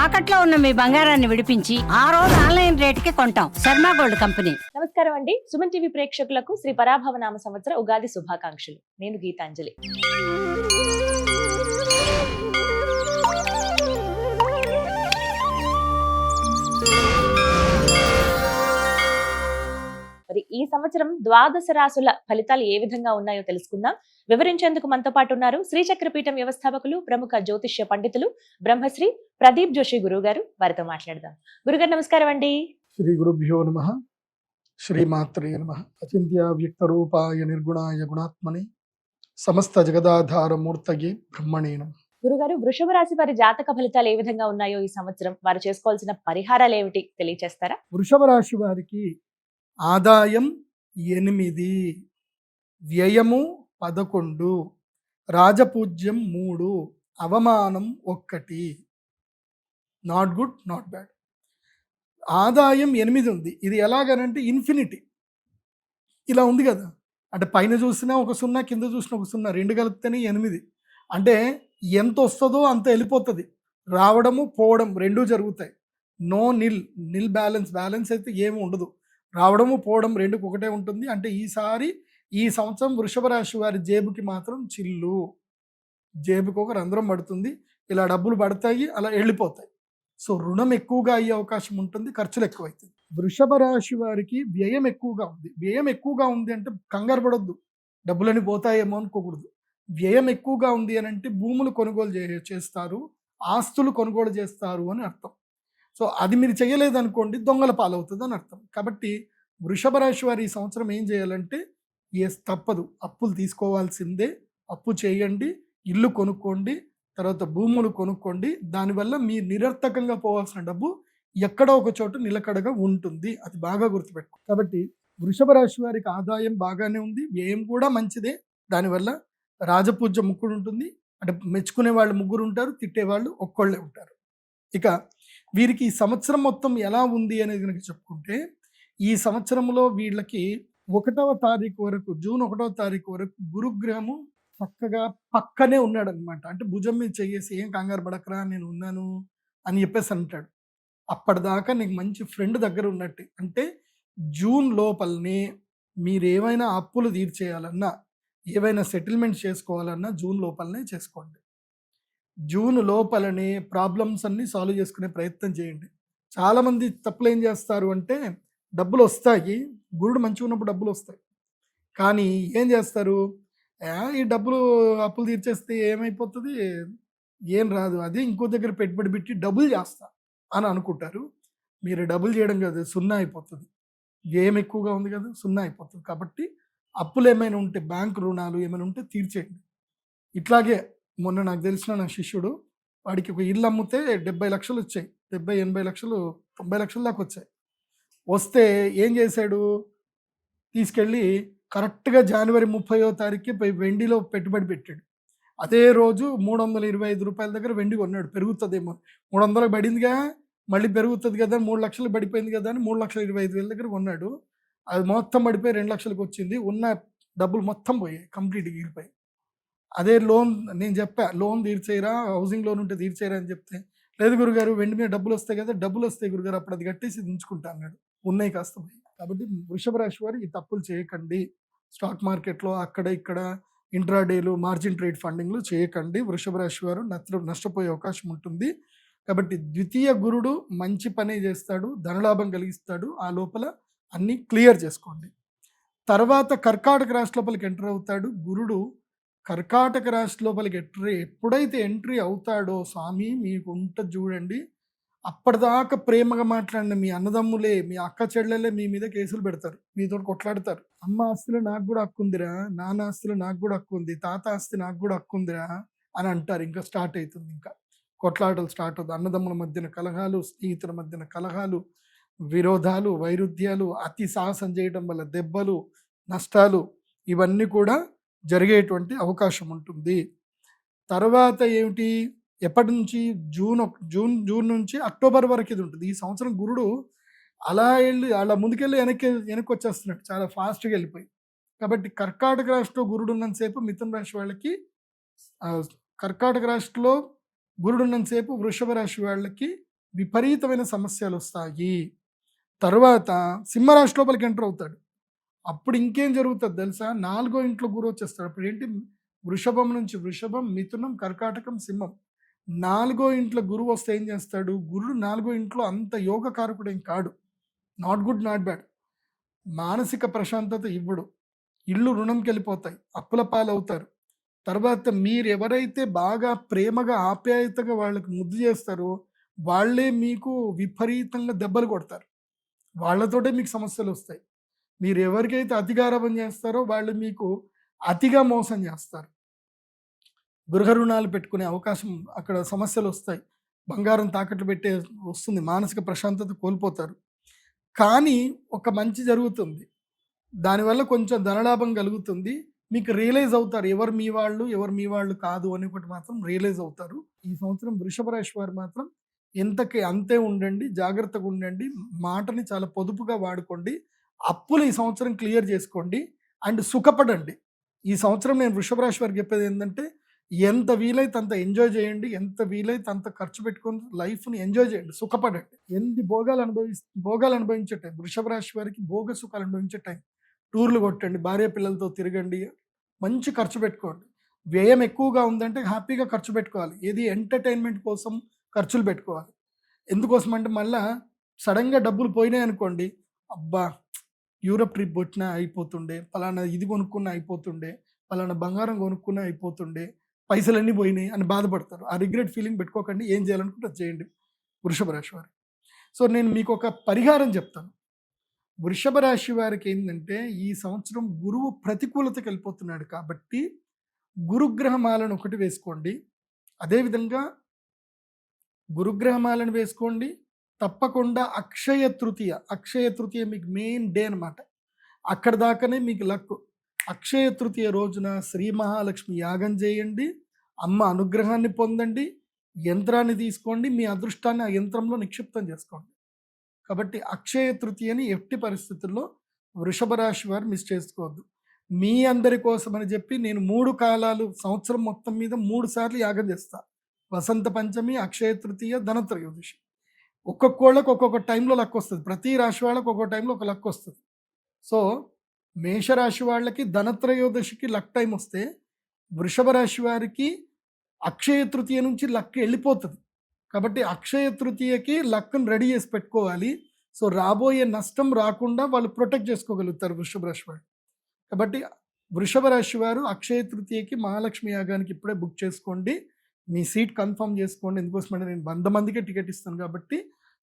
తాకట్లో ఉన్న మీ బంగారాన్ని విడిపించి ఆ రోజు ఆన్లైన్ రేటుకి కొంటాం. Sharma gold company. నమస్కారం అండి. సుమన్ టీవీ ప్రేక్షకులకు శ్రీ పరాభవ నామ సంవత్సర ఉగాది శుభాకాంక్షలు. నేను గీతాంజలి. మరి ఈ సంవత్సరం ద్వాదశ రాసుల ఫలితాలు ఏ విధంగా ఉన్నాయో తెలుసుకుందాం. వివరించేందుకు మనతో పాటు ఉన్నారు శ్రీచక్రపీఠం వ్యవస్థాపకులు, ప్రముఖ జ్యోతిష్య పండితులు బ్రహ్మశ్రీ ప్రదీప్ జోషి గురువు గారు. వారితో మాట్లాడదాం. గురుగారు నమస్కారం అండి. శ్రీ గురుభ్యో నమః. శ్రీమాత్రే నమః. అచింత్య వ్యక్త రూపాయ నిర్గుణాయ గుణాత్మని సమస్త జగదాధార మూర్తయే బ్రహ్మణే నమః. గురుగారు, వృషభ రాశి వారి జాతక ఫలితాలు ఏ విధంగా ఉన్నాయో ఈ సంవత్సరం వారు చేసుకోవాల్సిన పరిహారాలు ఏమిటి తెలియచేస్తారా? వృషభ రాశి వారికి ఆదాయం 8, వ్యయము 11, రాజపూజ్యం 3, అవమానం 1. Not good, not bad. ఆదాయం 8 ఉంది. ఇది ఎలాగనంటే ఇన్ఫినిటీ ఇలా ఉంది కదా. అంటే పైన చూసినా ఒక 0, కింద చూసినా ఒక 0, 2 కలిపితేనే 8. అంటే ఎంత వస్తుందో అంత వెళ్ళిపోతుంది. రావడము పోవడం 2 జరుగుతాయి. నో నిల్ బ్యాలెన్స్ అయితే ఏమి ఉండదు. రావడము పోవడం 2కి ఒకటే ఉంటుంది. అంటే ఈ సంవత్సరం వృషభ రాశి వారి జేబుకి మాత్రం చిల్లు, జేబుకి ఒక రంధ్రం పడుతుంది. ఇలా డబ్బులు పడతాయి, అలా వెళ్ళిపోతాయి. సో రుణం ఎక్కువగా అయ్యే అవకాశం ఉంటుంది, ఖర్చులు ఎక్కువైతుంది. వృషభ రాశి వారికి వ్యయం ఎక్కువగా ఉంది. వ్యయం ఎక్కువగా ఉంది అంటే కంగారు పడొద్దు, డబ్బులని పోతాయేమో అనుకోకూడదు. వ్యయం ఎక్కువగా ఉంది అని అంటే భూములు కొనుగోలు చేస్తారు, ఆస్తులు కొనుగోలు చేస్తారు అని అర్థం. సో అది మీరు చేయలేదనుకోండి, దొంగల పాలవుతుంది అని అర్థం. కాబట్టి వృషభ రాశి వారు ఈ సంవత్సరం ఏం చేయాలంటే, తప్పదు, అప్పులు తీసుకోవాల్సిందే. అప్పు చేయండి, ఇల్లు కొనుక్కోండి, తర్వాత భూములు కొనుక్కోండి. దానివల్ల మీ నిరర్థకంగా పోవాల్సిన డబ్బు ఎక్కడో ఒక చోట నిలకడగా ఉంటుంది. అది బాగా గుర్తుపెట్టుకో. కాబట్టి వృషభ రాశి వారికి ఆదాయం బాగానే ఉంది, వ్యయం కూడా మంచిదే. దానివల్ల రాజపూజ్య ముగ్గురు ఉంటుంది. అంటే మెచ్చుకునే వాళ్ళు 3 ఉంటారు, తిట్టేవాళ్ళు ఒక్కళ్ళే ఉంటారు. ఇక వీరికి ఈ సంవత్సరం మొత్తం ఎలా ఉంది అనేది కనుక చెప్పుకుంటే, ఈ సంవత్సరంలో వీళ్ళకి 1వ తారీఖు వరకు, జూన్ 1వ తారీఖు వరకు గురుగ్రహము చక్కగా పక్కనే ఉన్నాడు అనమాట. అంటే భుజం మీద చెయ్యేసి ఏం కంగారు పడకరా, నేను ఉన్నాను అని చెప్పేసి అంటాడు. అప్పటిదాకా నీకు మంచి ఫ్రెండ్ దగ్గర ఉన్నట్టు. అంటే జూన్ లోపలనే మీరు ఏమైనా అప్పులు తీర్చేయాలన్నా, ఏవైనా సెటిల్మెంట్ చేసుకోవాలన్నా జూన్ లోపలనే చేసుకోండి. జూన్ లోపలనే ప్రాబ్లమ్స్ అన్నీ సాల్వ్ చేసుకునే ప్రయత్నం చేయండి. చాలామంది తప్పులు ఏం చేస్తారు అంటే, డబ్బులు వస్తాయి, గురుడు మంచిగా ఉన్నప్పుడు డబ్బులు వస్తాయి, కానీ ఏం చేస్తారు, ఈ డబ్బులు అప్పులు తీర్చేస్తే ఏమైపోతుంది, ఏం రాదు, అది ఇంకో దగ్గర పెట్టుబడి పెట్టి డబ్బులు చేస్తా అని అనుకుంటారు. మీరు డబ్బులు చేయడం కాదు, 0 అయిపోతుంది. వ్యయం ఎక్కువగా ఉంది కదా, 0 అయిపోతుంది. కాబట్టి అప్పులు ఏమైనా ఉంటే, బ్యాంక్ రుణాలు ఏమైనా ఉంటే తీర్చేయండి. ఇట్లాగే మొన్న నాకు తెలిసిన నా శిష్యుడు, వాడికి ఒక ఇల్లు అమ్మితే 70 లక్షలు వచ్చాయి. 70, 80 లక్షలు, 90 లక్షల దాకా వచ్చాయి. వస్తే ఏం చేశాడు, తీసుకెళ్ళి కరెక్ట్గా జనవరి 30వ తారీఖుకి వెండిలో పెట్టుబడి పెట్టాడు. అదే రోజు 325 రూపాయల దగ్గర వెండి కొన్నాడు. పెరుగుతుందేమో, 300 పడిందిగా, మళ్ళీ పెరుగుతుంది కదా, 3 లక్షలు పడిపోయింది కదా అని 3,25,000 దగ్గర కొన్నాడు. అది మొత్తం పడిపోయి 2 లక్షలకు వచ్చింది. ఉన్న డబ్బులు మొత్తం పోయాయి, కంప్లీట్గా ఎగిరిపోయాయి. అదే లోన్, నేను చెప్పా లోన్ తీర్చేయరా, హౌసింగ్ లోన్ ఉంటే తీర్చేయరా అని చెప్తే, లేదు గురుగారు వెండి మీద డబ్బులు వస్తాయి కదా, డబ్బులు వస్తాయి గురుగారు, అప్పుడు అది కట్టేసి ఉంచుకుంటా అన్నాడు. ఉన్నాయి కాస్త పోయి. కాబట్టి వృషభ రాశి వారు ఈ తప్పులు చేయకండి. స్టాక్ మార్కెట్లో అక్కడ ఇక్కడ ఇంట్రాడేలు, మార్జిన్ ట్రేడ్ ఫండింగ్లు చేయకండి. వృషభ రాశి వారు నష్టపోయే అవకాశం ఉంటుంది. కాబట్టి ద్వితీయ గురుడు మంచి పనే చేస్తాడు, ధనలాభం కలిగిస్తాడు. ఆ లోపల అన్నీ క్లియర్ చేసుకోండి. తర్వాత కర్కాటక రాశి లోపలికి ఎంటర్ అవుతాడు గురుడు. కర్కాటక రాశి లోపలికి ఎప్పుడైతే ఎంట్రీ అవుతాడో, స్వామి మీకు ఉంటుంది చూడండి, అప్పటిదాకా ప్రేమగా మాట్లాడిన మీ అన్నదమ్ములే, మీ అక్క చెల్లెలే మీ మీద కేసులు పెడతారు, మీతో కొట్లాడతారు. అమ్మ ఆస్తులు నాకు కూడా హక్కుందిరా, నాన్న ఆస్తులు నాకు కూడా హక్కుంది, తాత ఆస్తి నాకు కూడా హక్కుందిరా అని అంటారు. ఇంకా స్టార్ట్ అవుతుంది, ఇంకా కొట్లాటలు స్టార్ట్ అవుతుంది. అన్నదమ్ముల మధ్యన కలహాలు, స్నేహితుల మధ్యన కలహాలు, విరోధాలు, వైరుధ్యాలు, అతి సాహసం చేయడం వల్ల దెబ్బలు, నష్టాలు, ఇవన్నీ కూడా జరిగేటువంటి అవకాశం ఉంటుంది. తర్వాత ఏమిటి, ఎప్పటి నుంచి, జూన్ నుంచి అక్టోబర్ వరకు ఇది ఉంటుంది. ఈ సంవత్సరం గురుడు అలా ముందుకెళ్ళి వెనక్కి వచ్చేస్తున్నాడు, చాలా ఫాస్ట్గా వెళ్ళిపోయి. కాబట్టి కర్కాటక రాశిలో గురుడు ఉన్నంతసేపు మిథున రాశి వాళ్ళకి, కర్కాటక రాశిలో గురుడు ఉన్నంతసేపు వృషభ రాశి వాళ్ళకి విపరీతమైన సమస్యలు వస్తాయి. తర్వాత సింహరాశి లోపలికి ఎంటర్ అవుతాడు. అప్పుడు ఇంకేం జరుగుతుంది తెలుసా? 4వ ఇంట్లో గురువు వచ్చేస్తాడు. అప్పుడు ఏంటి, వృషభం నుంచి వృషభం, మిథునం, కర్కాటకం, సింహం. 4వ ఇంట్లో గురువు వస్తే ఏం చేస్తాడు? గురుడు 4వ ఇంట్లో అంత యోగకారకుడేం కాడు. Not good, not bad. మానసిక ప్రశాంతత ఇవ్వడు. ఇళ్ళు రుణంకి వెళ్ళిపోతాయి, అప్పుల పాలవుతారు. తర్వాత మీరు ఎవరైతే బాగా ప్రేమగా ఆప్యాయతగా వాళ్ళకి ముద్దు చేస్తారో వాళ్ళే మీకు విపరీతంగా దెబ్బలు కొడతారు. వాళ్ళతోటే మీకు సమస్యలు వస్తాయి. మీరు ఎవరికైతే అతిగారాబం చేస్తారో వాళ్ళు మీకు అతిగా మోసం చేస్తారు. గృహ రుణాలు పెట్టుకునే అవకాశం, అక్కడ సమస్యలు వస్తాయి. బంగారం తాకట్టు పెట్టే వస్తుంది. మానసిక ప్రశాంతత కోల్పోతారు. కానీ ఒక మంచి జరుగుతుంది. దానివల్ల కొంచెం ధనలాభం కలుగుతుంది. మీకు రియలైజ్ అవుతారు ఎవరు మీ వాళ్ళు, ఎవరు మీ వాళ్ళు కాదు అని ఒకటి మాత్రం రియలైజ్ అవుతారు. ఈ సంవత్సరం వృషభ రాశి వారు మాత్రం ఎంతకి అంతే ఉండండి, జాగ్రత్తగా ఉండండి, మాటని చాలా పొదుపుగా వాడుకోండి, అప్పులు ఈ సంవత్సరం క్లియర్ చేసుకోండి అండ్ సుఖపడండి. ఈ సంవత్సరం నేను వృషభ రాశి వారికి చెప్పేది ఏంటంటే, ఎంత వీలైతే అంత ఎంజాయ్ చేయండి, ఎంత వీలైతే అంత ఖర్చు పెట్టుకొని లైఫ్ని ఎంజాయ్ చేయండి, సుఖపడండి. ఎన్ని భోగాలు అనుభవించే టైం వృషభ రాశి వారికి, భోగ సుఖాలు అనుభవించే టైం. టూర్లు కొట్టండి, భార్య పిల్లలతో తిరగండి, మంచి ఖర్చు పెట్టుకోండి. వ్యయం ఎక్కువగా ఉందంటే హ్యాపీగా ఖర్చు పెట్టుకోవాలి. ఏది ఎంటర్టైన్మెంట్ కోసం ఖర్చులు పెట్టుకోవాలి. ఎందుకోసం అంటే మళ్ళా సడన్గా డబ్బులు పోయినాయి అనుకోండి, అబ్బా యూరప్ ట్రిప్ కొట్టినా అయిపోతుండే, పలానా ఇది కొనుక్కున్నా అయిపోతుండే, పలానా బంగారం కొనుక్కున్నా అయిపోతుండే, పైసలన్నీ పోయినాయి అని బాధపడతారు. ఆ రిగ్రెట్ ఫీలింగ్ పెట్టుకోకండి. ఏం చేయాలనుకుంటే అది చేయండి వృషభ రాశి వారు. సో నేను మీకు ఒక పరిహారం చెప్తాను. వృషభ రాశి వారికి ఏంటంటే, ఈ సంవత్సరం గురువు ప్రతికూలతకి వెళ్ళిపోతున్నాడు కాబట్టి గురుగ్రహమాలను ఒకటి వేసుకోండి. అదేవిధంగా గురుగ్రహమాలను వేసుకోండి. తప్పకుండా అక్షయ తృతీయ మీకు మెయిన్ డే అనమాట. అక్కడ దాకానే మీకు లక్. అక్షయ తృతీయ రోజున శ్రీ మహాలక్ష్మి యాగం చేయండి, అమ్మ అనుగ్రహాన్ని పొందండి, యంత్రాన్ని తీసుకోండి, మీ అదృష్టాన్ని ఆ యంత్రంలో నిక్షిప్తం చేసుకోండి. కాబట్టి అక్షయ తృతీయని ఎట్టి పరిస్థితుల్లో వృషభ రాశి వారు మిస్ చేసుకోవద్దు. మీ అందరి కోసం అని చెప్పి నేను 3 కాలాలు సంవత్సరం మొత్తం మీద 3 సార్లు యాగం చేస్తా. వసంత పంచమి, అక్షయ తృతీయ, ధనత్రయోదశి. ఒక్కొక్కళ్ళకి ఒక్కొక్క టైంలో లక్ వస్తుంది. ప్రతి రాశి వాళ్ళకి ఒక్కొక్క టైంలో ఒక లక్ వస్తుంది. సో మేషరాశి వాళ్ళకి ధనత్రయోదశికి లక్ టైం వస్తే, వృషభ రాశి వారికి అక్షయ తృతీయ నుంచి లక్ వెళ్ళిపోతుంది. కాబట్టి అక్షయ తృతీయకి లక్ను రెడీ చేసి పెట్టుకోవాలి. సో రాబోయే నష్టం రాకుండా వాళ్ళు ప్రొటెక్ట్ చేసుకోగలుగుతారు వృషభ రాశి వారు. కాబట్టి వృషభ రాశి వారు అక్షయ తృతీయకి మహాలక్ష్మి యాగానికి ఇప్పుడే బుక్ చేసుకోండి. మీ సీట్ కన్ఫర్మ్ చేసుకోండి. ఎందుకోసమంటే నేను 100 మందికే టికెట్ ఇస్తాను కాబట్టి,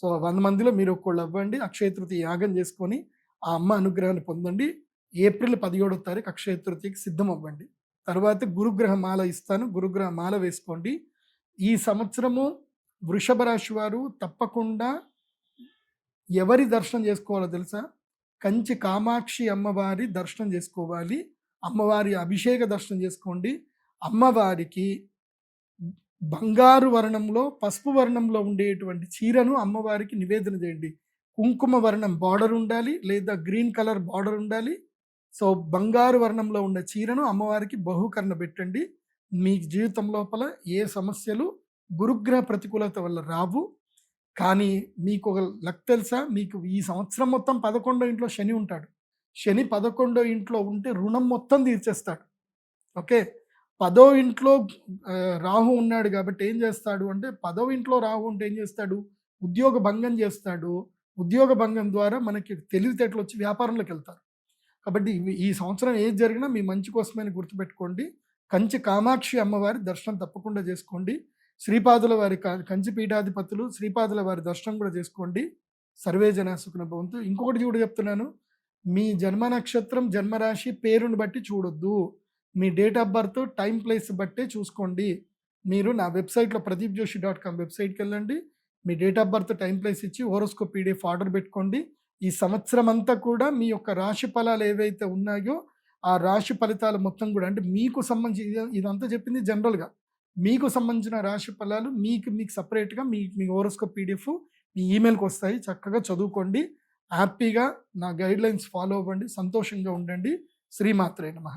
సో 100 మందిలో మీరు ఒక్కళ్ళు అవ్వండి. అక్షయ తృతీయ యాగం చేసుకొని ఆ అమ్మ అనుగ్రహాన్ని పొందండి. ఏప్రిల్ 17వ తారీఖు అక్షయ తృతీయకి సిద్ధం అవ్వండి. తర్వాత గురుగ్రహ మాల ఇస్తాను, గురుగ్రహ మాల వేసుకోండి. ఈ సంవత్సరము వృషభ రాశి వారు తప్పకుండా ఎవరి దర్శనం చేసుకోవాలో తెలుసా? కంచి కామాక్షి అమ్మవారి దర్శనం చేసుకోవాలి. అమ్మవారి అభిషేక దర్శనం చేసుకోండి. అమ్మవారికి బంగారు వర్ణంలో, పసుపు వర్ణంలో ఉండేటువంటి చీరను అమ్మవారికి నివేదన చేయండి. కుంకుమ వర్ణం బార్డర్ ఉండాలి, లేదా గ్రీన్ కలర్ బార్డర్ ఉండాలి. సో బంగారు వర్ణంలో ఉన్న చీరను అమ్మవారికి బహుకరణ పెట్టండి. మీ జీవితం లోపల ఏ సమస్యలు గురుగ్రహ ప్రతికూలత వల్ల రావు. కానీ మీకు ఒక లక్ తెలుసా? మీకు ఈ సంవత్సరం మొత్తం 11వ ఇంట్లో శని ఉంటాడు. శని 11వ ఇంట్లో ఉంటే రుణం మొత్తం తీర్చేస్తాడు. ఓకే, 10వ ఇంట్లో రాహు ఉన్నాడు కాబట్టి ఏం చేస్తాడు అంటే, 10వ ఇంట్లో రాహు ఉంటే ఏం చేస్తాడు? ఉద్యోగ భంగం చేస్తాడు. ఉద్యోగ భంగం ద్వారా మనకి తెలివితేటలు వచ్చి వ్యాపారంలోకి వెళ్తారు. కాబట్టి ఈ సంవత్సరం ఏది జరిగినా మీ మంచి కోసమని గుర్తుపెట్టుకోండి. కంచి కామాక్షి అమ్మవారి దర్శనం తప్పకుండా చేసుకోండి. శ్రీపాదుల వారి కంచి పీఠాధిపతులు శ్రీపాదుల వారి దర్శనం కూడా చేసుకోండి. సర్వే జన సుఖినో భవంతు. ఇంకొకటి కూడా చెప్తున్నాను, మీ జన్మ నక్షత్రం, జన్మరాశి పేరుని బట్టి చూడొద్దు. మీ date of birth, time, place బట్టే చూసుకోండి. మీరు నా వెబ్సైట్లో pradeepjoshi.com వెబ్సైట్కి వెళ్ళండి. మీ date of birth, time, place ఇచ్చి హోరోస్కోప్ PDF ఆర్డర్ పెట్టుకోండి. ఈ సంవత్సరం అంతా కూడా మీ యొక్క రాశి ఫలాలు ఏవైతే ఉన్నాయో ఆ రాశి ఫలితాలు మొత్తం కూడా, అంటే మీకు సంబంధించి ఇదంతా చెప్పింది జనరల్గా, మీకు సంబంధించిన రాశి ఫలాలు మీకు సపరేట్గా మీ హోరోస్కోప్ PDF మీ ఈమెయిల్కి వస్తాయి. చక్కగా చదువుకోండి, హ్యాపీగా నా గైడ్ లైన్స్ ఫాలో అవ్వండి, సంతోషంగా ఉండండి. శ్రీమాత్రే నమః.